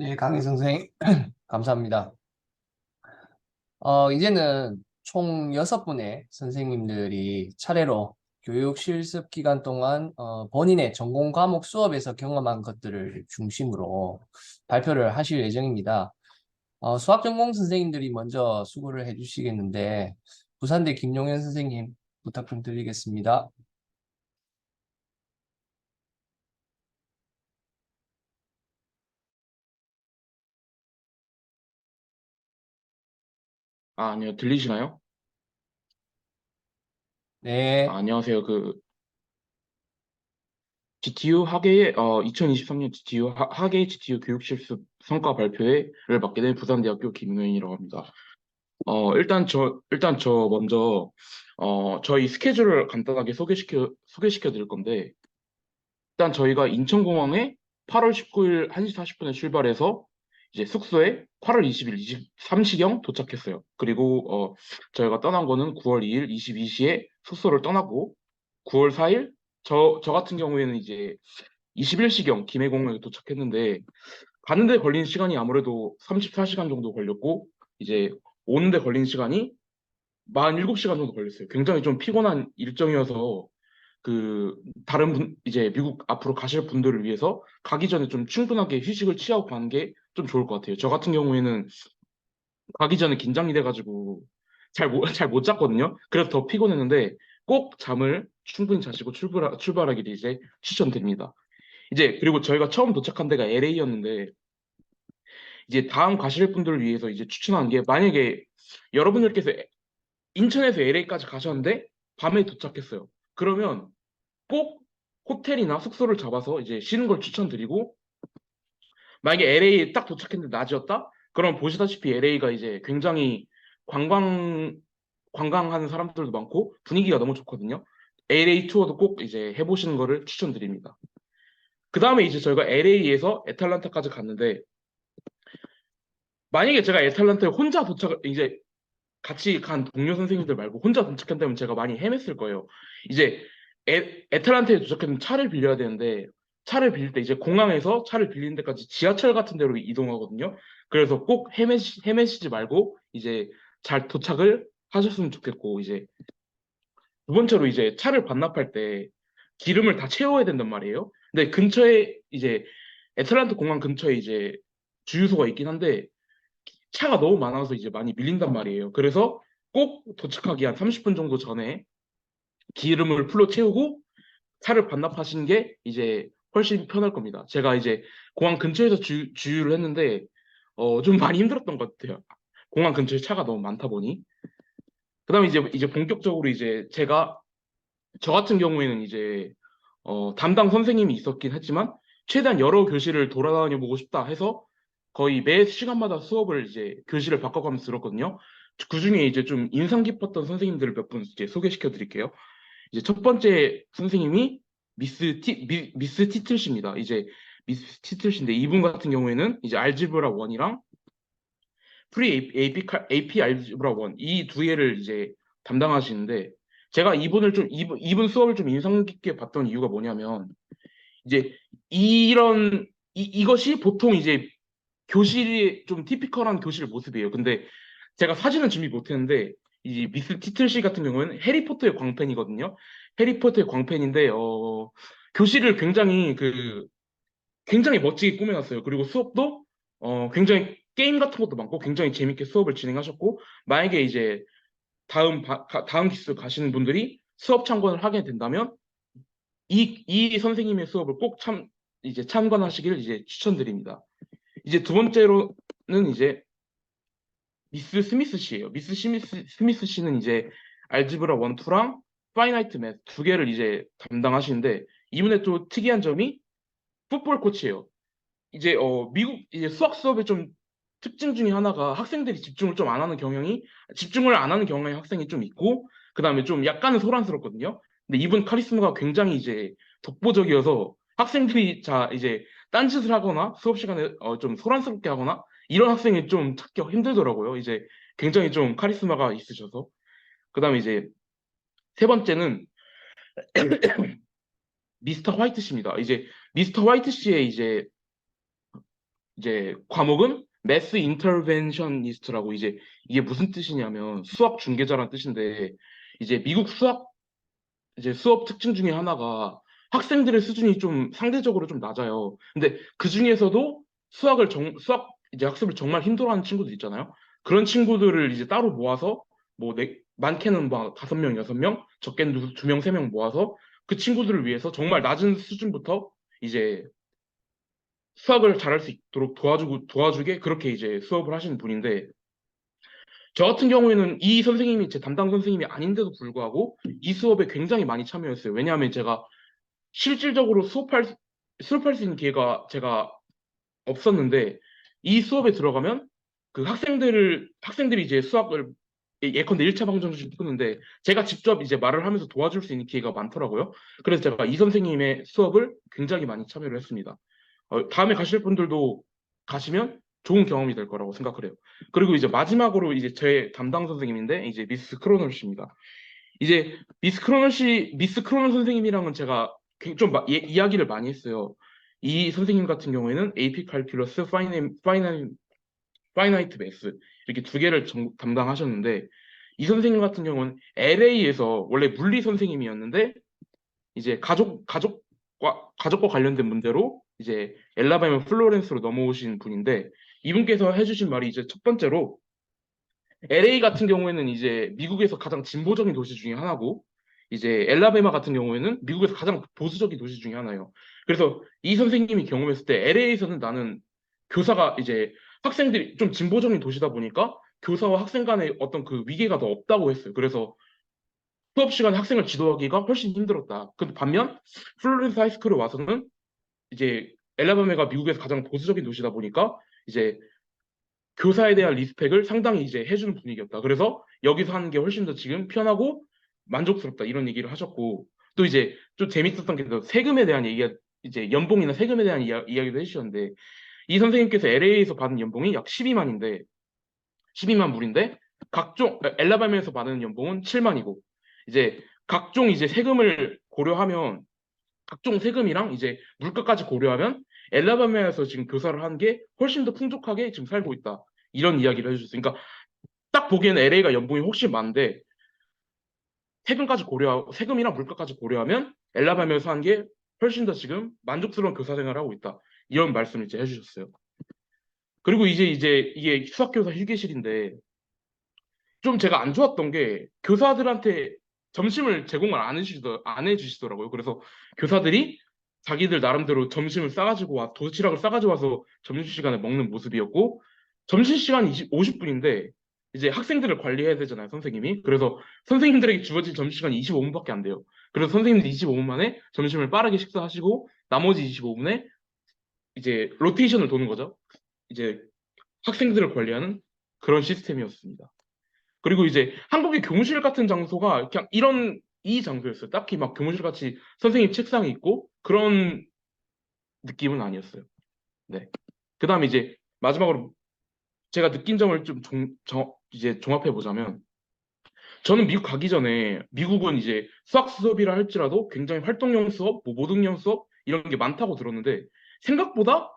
네, 강희 선생님, 감사합니다. 이제는 총 6분의 선생님들이 차례로 교육 실습 기간 동안 본인의 전공 과목 수업에서 경험한 것들을 중심으로 발표를 하실 예정입니다. 수학 전공 선생님들이 먼저 수고를 해주시겠는데, 부산대 김용현 선생님 부탁 좀 드리겠습니다. 아니요, 들리시나요? 네, 안녕하세요. GTU 학예의 2023년 GTU 학예 GTU 교육 실습 성과 발표회를 맡게 된 부산대학교 김노인이라고 합니다. 일단 저 먼저 저희 스케줄을 간단하게 소개시켜 드릴 건데, 일단 저희가 인천공항에 8월 19일 1시 40분에 출발해서 이제 숙소에 8월 20일 23시경 도착했어요. 그리고 저희가 떠난 거는 9월 2일 22시에 숙소를 떠나고, 9월 4일 저 같은 경우에는 이제 21시경 김해공항에 도착했는데, 가는데 걸린 시간이 아무래도 34시간 정도 걸렸고, 이제 오는데 걸린 시간이 47시간 정도 걸렸어요. 굉장히 좀 피곤한 일정이어서 그 다른 분 이제 미국 앞으로 가실 분들을 위해서 가기 전에 좀 충분하게 휴식을 취하고 가는 게 좀 좋을 것 같아요. 저 같은 경우에는 가기 전에 긴장이 돼가지고 잘 못 잤거든요. 그래서 더 피곤했는데, 꼭 잠을 충분히 자시고 출발하기를 이제 추천드립니다. 이제 그리고 저희가 처음 도착한 데가 LA였는데, 이제 다음 가실 분들을 위해서 이제 추천하는 게, 만약에 여러분들께서 인천에서 LA까지 가셨는데 밤에 도착했어요. 그러면 꼭 호텔이나 숙소를 잡아서 이제 쉬는 걸 추천드리고, 만약에 LA 딱 도착했는데 낮이었다? 그럼 보시다시피 LA가 이제 굉장히 관광 관광하는 사람들도 많고 분위기가 너무 좋거든요. LA 투어도 꼭 이제 해보시는 거를 추천드립니다. 그 다음에 이제 저희가 LA에서 애틀란타까지 갔는데, 만약에 제가 애틀란타에 혼자 도착 이제 같이 간 동료 선생님들 말고 혼자 도착한다면 제가 많이 헤맸을 거예요. 이제 애틀란타에 도착하면 차를 빌려야 되는데, 차를 빌릴 때 이제 공항에서 차를 빌리는 데까지 지하철 같은 데로 이동하거든요. 그래서 꼭 헤매시지 말고 이제 잘 도착을 하셨으면 좋겠고, 이제 두 번째로 이제 차를 반납할 때 기름을 다 채워야 된단 말이에요. 근데 근처에 이제 애틀란타 공항 근처에 이제 주유소가 있긴 한데, 차가 너무 많아서 이제 많이 밀린단 말이에요. 그래서 꼭 도착하기 한 30분 정도 전에 기름을 풀로 채우고 차를 반납하시는 게 이제 훨씬 편할 겁니다. 제가 이제 공항 근처에서 주유를 했는데 좀 많이 힘들었던 것 같아요. 공항 근처에 차가 너무 많다 보니. 그다음에 이제 본격적으로 이제 저 같은 경우에는 이제 담당 선생님이 있었긴 했지만, 최대한 여러 교실을 돌아다녀 보고 싶다 해서 거의 매 시간마다 수업을 이제 교실을 바꿔가면서 들었거든요. 그 중에 이제 좀 인상 깊었던 선생님들을 몇 분 이제 소개시켜 드릴게요. 이제 첫 번째 선생님이 미스 티틀씨입니다. 이제 미스 티틀씨인데, 이분 같은 경우에는 이제 알지브라 1이랑 프리 AP 알지브라 1, 이 두 개를 이제 담당하시는데, 제가 이분 수업을 좀 인상 깊게 봤던 이유가 뭐냐면, 이제 이것이 보통 이제 교실이 좀 티피컬한 교실 모습이에요. 근데 제가 사진은 준비 못했는데, 이 미스 티틀씨 같은 경우는 해리포터의 광팬이거든요. 해리포터의 광팬인데 교실을 굉장히 멋지게 꾸며놨어요. 그리고 수업도 굉장히 게임 같은 것도 많고 굉장히 재밌게 수업을 진행하셨고, 만약에 이제 다음 기수 가시는 분들이 수업 참관을 하게 된다면 이 선생님의 수업을 꼭 이제 참관하시길 이제 추천드립니다. 이제 두 번째로는 이제 미스 스미스 씨예요. 스미스 씨는 이제 알지브라 1, 2랑 파이나이트 매스 두 개를 이제 담당하시는데, 이분의 또 특이한 점이 풋볼 코치예요. 이제 미국 이제 수학 수업의 좀 특징 중에 하나가, 학생들이 집중을 안 하는 경향의 학생이 좀 있고, 그다음에 좀 약간은 소란스럽거든요. 근데 이분 카리스마가 굉장히 이제 독보적이어서, 학생들이 자 이제 딴짓을 하거나 수업 시간에 좀 소란스럽게 하거나 이런 학생이 좀 찾기가 힘들더라고요. 이제 굉장히 좀 카리스마가 있으셔서. 그다음에 이제 세 번째는 미스터 화이트 씨입니다. 이제 미스터 화이트 씨의 이제 이제 과목은 매스 인터벤셔니스트라고 이제 이게 무슨 뜻이냐면 수학 중개자란 뜻인데 이제 미국 수학 이제 수업 특징 중에 하나가 학생들의 수준이 좀 상대적으로 좀 낮아요. 근데 그 중에서도 수학 이제 학습을 정말 힘들어하는 친구들 있잖아요. 그런 친구들을 이제 따로 모아서 뭐 많게는 막 5명, 6명, 적게는 2명, 3명 모아서 그 친구들을 위해서 정말 낮은 수준부터 이제 수학을 잘할 수 있도록 도와주게 그렇게 이제 수업을 하시는 분인데 저 같은 경우에는 이 선생님이 제 담당 선생님이 아닌데도 불구하고 이 수업에 굉장히 많이 참여했어요. 왜냐하면 제가 실질적으로 수업할 수 있는 기회가 제가 없었는데 이 수업에 들어가면 그 학생들이 이제 수학을 예컨대 1차 방정식 푸는데 제가 직접 이제 말을 하면서 도와줄 수 있는 기회가 많더라고요. 그래서 제가 이 선생님의 수업을 굉장히 많이 참여를 했습니다. 다음에 가실 분들도 가시면 좋은 경험이 될 거라고 생각을 해요. 그리고 이제 마지막으로 이제 제 담당 선생님인데 이제 미스 크로널 씨입니다. 이제 미스 크로널 선생님이랑은 제가 좀 이야기를 많이 했어요. 이 선생님 같은 경우에는 AP 칼큘러스, 파이나이트 매스 이렇게 두 개를 담당하셨는데 이 선생님 같은 경우는 LA에서 원래 물리 선생님이었는데 이제 가족과 관련된 문제로 이제 엘라바마 플로렌스로 넘어오신 분인데 이분께서 해주신 말이 이제 첫 번째로 LA 같은 경우에는 이제 미국에서 가장 진보적인 도시 중에 하나고 이제 엘라베마 같은 경우에는 미국에서 가장 보수적인 도시 중에 하나예요. 그래서 이 선생님이 경험했을 때 LA에서는 나는 교사가 이제 학생들이 좀 진보적인 도시다 보니까 교사와 학생 간의 어떤 그 위계가 더 없다고 했어요. 그래서 수업 시간에 학생을 지도하기가 훨씬 힘들었다. 근데 반면 플로렌스 하이스쿨에 와서는 이제 엘라바마가 미국에서 가장 보수적인 도시다 보니까 이제 교사에 대한 리스펙을 상당히 이제 해주는 분위기였다. 그래서 여기서 하는 게 훨씬 더 지금 편하고 만족스럽다. 이런 얘기를 하셨고, 또 이제 좀 재밌었던 게 또 세금에 대한 얘기가 이제 연봉이나 세금에 대한 이야기도 해주셨는데, 이 선생님께서 LA에서 받은 연봉이 약 12만인데, 12만 불인데, 엘라바마에서 받는 연봉은 7만이고, 이제 각종 이제 세금을 고려하면 각종 세금이랑 이제 물가까지 고려하면 엘라바마에서 지금 교사를 하는 게 훨씬 더 풍족하게 지금 살고 있다. 이런 이야기를 해주셨어요. 그러니까 딱 보기에는 LA가 연봉이 훨씬 많은데 세금이랑 물가까지 고려하면 엘라바마에서 하는 게 훨씬 더 지금 만족스러운 교사 생활을 하고 있다. 이런 말씀을 이제 해주셨어요. 그리고 이제 이게 수학교사 휴게실인데 좀 제가 안 좋았던 게 교사들한테 점심을 제공을 안 해주시더라고요. 그래서 교사들이 자기들 나름대로 도시락을 싸가지고 와서 점심시간에 먹는 모습이었고, 점심시간이 50분인데, 이제 학생들을 관리해야 되잖아요, 선생님이. 그래서 선생님들에게 주어진 점심시간이 25분밖에 안 돼요. 그래서 선생님들 25분 만에 점심을 빠르게 식사하시고, 나머지 25분에 이제 로테이션을 도는 거죠. 이제 학생들을 관리하는 그런 시스템이었습니다. 그리고 이제 한국의 교무실 같은 장소가 그냥 이 장소였어요. 딱히 막 교무실 같이 선생님 책상이 있고 그런 느낌은 아니었어요. 네. 그다음에 이제 마지막으로 제가 느낀 점을 이제 종합해 보자면 저는 미국 가기 전에 미국은 이제 수학 수업이라 할지라도 굉장히 활동형 수업, 뭐 모동형 수업 이런 게 많다고 들었는데 생각보다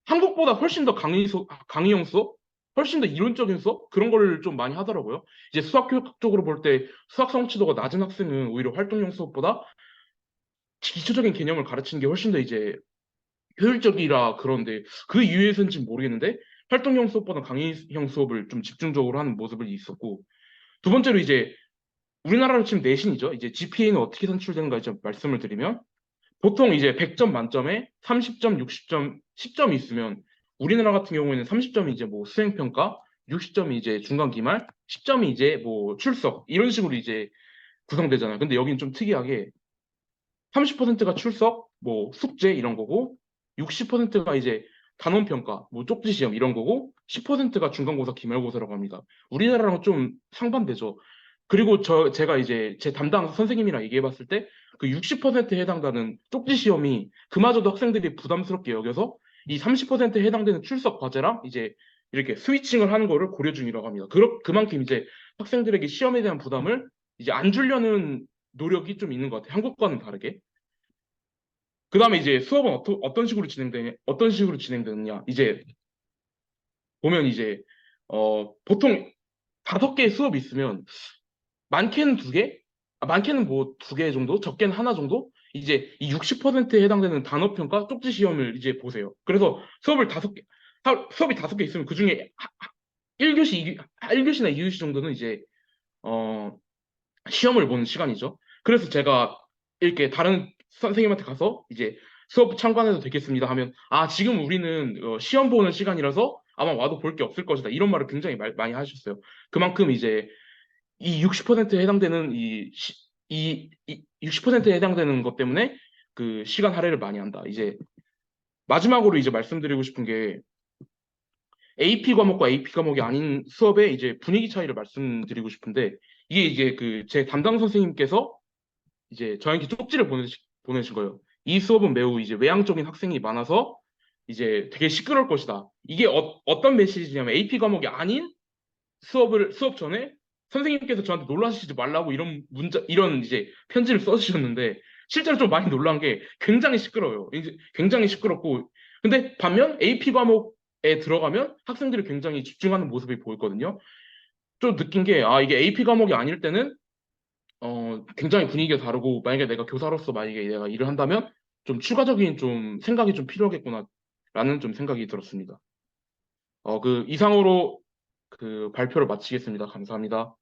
한국보다 훨씬 더 강의형 수업, 훨씬 더 이론적인 수업 그런 걸 좀 많이 하더라고요. 이제 수학 교육적으로 볼 때 수학 성취도가 낮은 학생은 오히려 활동형 수업보다 기초적인 개념을 가르치는 게 훨씬 더 이제 효율적이라 그런데 그 이유에서인지는 모르겠는데 활동형 수업보다 강의형 수업을 좀 집중적으로 하는 모습이 있었고 두 번째로 이제 우리나라로 치면 내신이죠. 이제 GPA는 어떻게 산출되는가 이제 말씀을 드리면 보통 이제 100점 만점에 30점, 60점, 10점이 있으면 우리나라 같은 경우에는 30점이 이제 뭐 수행평가, 60점이 이제 중간기말, 10점이 이제 뭐 출석 이런 식으로 이제 구성되잖아요. 근데 여기는 좀 특이하게 30%가 출석, 뭐 숙제 이런 거고 60%가 이제 단원평가, 뭐 쪽지 시험 이런 거고 10%가 중간고사, 기말고사라고 합니다. 우리나라랑 좀 상반되죠. 그리고 제가 이제 제 담당 선생님이랑 얘기해 봤을 때 그 60%에 해당되는 쪽지 시험이 그마저도 학생들이 부담스럽게 여겨서 이 30%에 해당되는 출석 과제랑 이제 이렇게 스위칭을 하는 거를 고려 중이라고 합니다. 그만큼 이제 학생들에게 시험에 대한 부담을 이제 안 주려는 노력이 좀 있는 것 같아요. 한국과는 다르게. 그 다음에 이제 수업은 어떤 식으로 진행되느냐. 이제 보면 이제 보통 5개의 수업이 있으면 많게는 2개, 많게는 뭐 2개 정도, 적게는 하나 정도. 이제 이 60%에 해당되는 단어평가 쪽지 시험을 이제 보세요. 그래서 수업이 5개 있으면 그 중에 1교시, 1교시나 2교시 정도는 이제 어 시험을 보는 시간이죠. 그래서 제가 이렇게 다른 선생님한테 가서 이제 수업 참관해도 되겠습니다 하면, 아, 지금 우리는 시험 보는 시간이라서 아마 와도 볼 게 없을 것이다. 이런 말을 굉장히 많이 하셨어요. 그만큼 이제 이 60%에 해당되는 이 60%에 해당되는 것 때문에 그 시간 할애를 많이 한다. 이제 마지막으로 이제 말씀드리고 싶은 게 AP 과목과 AP 과목이 아닌 수업의 이제 분위기 차이를 말씀드리고 싶은데, 이게 이제 그 제 담당 선생님께서 이제 저에게 쪽지를 보내신 거예요. 이 수업은 매우 이제 외향적인 학생이 많아서 이제 되게 시끄러울 것이다. 이게 어떤 메시지냐면, AP 과목이 아닌 수업 전에 선생님께서 저한테 놀라시지 말라고 이런 이제 편지를 써주셨는데, 실제로 좀 많이 놀란 게 굉장히 시끄러워요. 이제 굉장히 시끄럽고, 근데 반면 AP 과목에 들어가면 학생들이 굉장히 집중하는 모습이 보였거든요. 좀 느낀 게, 아, 이게 AP 과목이 아닐 때는 굉장히 분위기가 다르고, 만약에 내가 교사로서 만약에 내가 일을 한다면 좀 추가적인 좀 생각이 좀 필요하겠구나 라는 좀 생각이 들었습니다. 그 이상으로 그 발표를 마치겠습니다. 감사합니다.